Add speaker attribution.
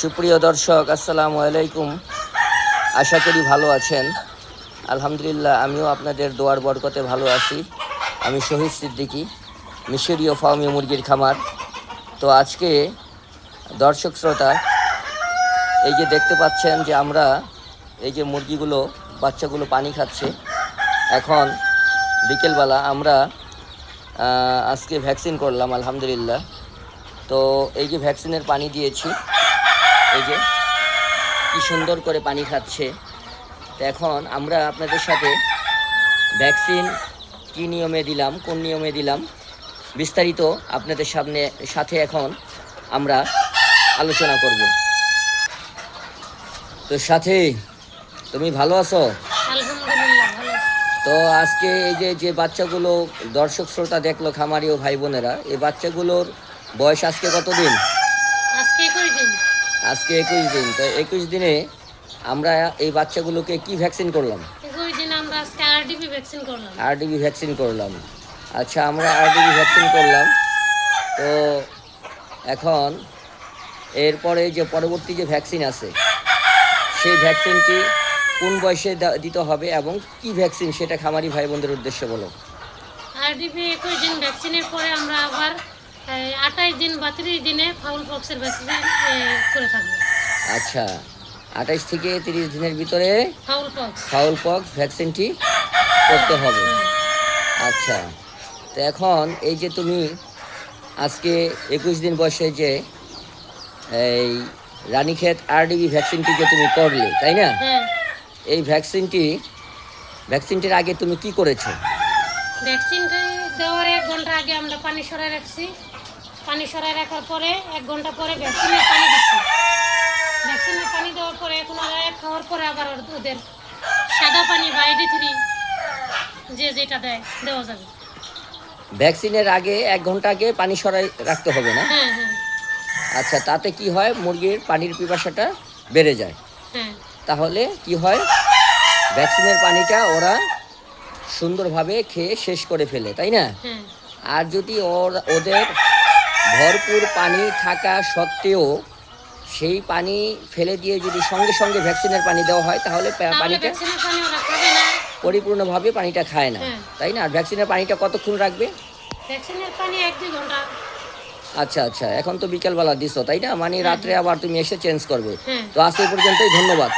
Speaker 1: সুপ্রিয় দর্শক, আসসালামু আলাইকুম। আশা করি ভালো আছেন। আলহামদুলিল্লাহ, আমিও আপনাদের দোয়ার বরকতে ভালো আছি। আমি শহীদ সিদ্দিকী, মিশরীয় ফার্মি মুরগির খামার। তো আজকে দর্শক শ্রোতা, এই যে দেখতে পাচ্ছেন যে আমরা এই যে মুরগিগুলো বাচ্চাগুলো পানি খাচ্ছে। এখন বিকেলবেলা আমরা আজকে ভ্যাকসিন করলাম আলহামদুলিল্লাহ। তো এই যে ভ্যাকসিনের পানি দিয়েছি, এই যে কি সুন্দর করে পানি খাচ্ছে। তো এখন আমরা আপনাদের সাথে ভ্যাকসিন কী নিয়মে দিলাম, কোন নিয়মে দিলাম, বিস্তারিত আপনাদের সাথে এখন আমরা আলোচনা করব। তো সাথে তুমি ভালো আছো?
Speaker 2: আলহামদুলিল্লাহ ভালো।
Speaker 1: তো আজকে এই যে বাচ্চাগুলো দর্শক শ্রোতা দেখলো, খামারি ও ভাই বোনেরা, এই বাচ্চাগুলোর বয়স আজকে কতদিন?
Speaker 2: আজকে 21 দিন।
Speaker 1: আজকে 21 দিন। তো 21 দিনে আমরা এই বাচ্চাগুলোকে কি ভ্যাকসিন করলাম?
Speaker 2: 21 দিন আমরা আজকে আরডিবি ভ্যাকসিন করলাম।
Speaker 1: আরডিবি ভ্যাকসিন করলাম। আচ্ছা, আমরা আরডিবি ভ্যাকসিন করলাম। তো এখন এরপরে যে পরবর্তী যে ভ্যাকসিন আছে, সেই ভ্যাকসিনটি কোন বয়সে দিতে হবে এবং কি ভ্যাকসিন, সেটা খামারি ভাই বোনদের উদ্দেশ্যে বলো।
Speaker 2: আরডিবি 21 দিন ভ্যাকসিনের পরে আমরা আবার 28 দিন বা 30 দিনে ফাউল পক্সের ভ্যাকসিন করে থাকবো।
Speaker 1: আচ্ছা, 28 থেকে 30 দিনের ভিতরে ফাউল পক্স ভ্যাকসিনটি করতে হবে। আচ্ছা, তো এখন এই যে তুমি আজকে 21 দিন বয়সে যে এই রানীক্ষেত আরডিবি ভ্যাকসিনটি যে তুমি করলে, তাই না? এই ভ্যাকসিনটির আগে তুমি কি করেছো?
Speaker 2: ভ্যাকসিনটা দেওয়ার 1 ঘন্টা আগে আমরা পানি সরাই রাখছি। পানি সরাই রাখার পরে 1 ঘন্টা পরে ভ্যাকসিনের পানি দিচ্ছি। ভ্যাকসিনের পানি দেওয়ার পরে এখন খাওয়ার পরে আবার ওদের সাদা পানি বা ID3 যেটা দেওয়া যাবে।
Speaker 1: ভ্যাকসিনের আগে 1 ঘন্টা আগে পানি সরাই রাখতে হবে না?
Speaker 2: হ্যাঁ।
Speaker 1: আচ্ছা, তাতে কি হয়, মুরগির পানির পিপাসাটা বেড়ে যায়। তাহলে কি হয়, ভ্যাকসিনের পানিটা ওরা সুন্দরভাবে খেয়ে শেষ করে ফেলে, তাই না? আর যদি ওদের ভরপুর পানি থাকা সত্ত্বেও সেই পানি ফেলে দিয়ে যদি সঙ্গে সঙ্গে ভ্যাকসিনের পানি দেওয়া হয়, তাহলে পানিটা পরিপূর্ণভাবে পানিটা খায় না, তাই না? আর ভ্যাকসিনের পানিটা কতক্ষণ রাখবে?
Speaker 2: ভ্যাকসিনের পানি 1-2 ঘন্টা।
Speaker 1: আচ্ছা, এখন তো বিকেলবেলা দিছো, তাই না? মানে রাত্রে আবার তুমি এসে চেঞ্জ করবে। তো আজ এই পর্যন্তই, ধন্যবাদ।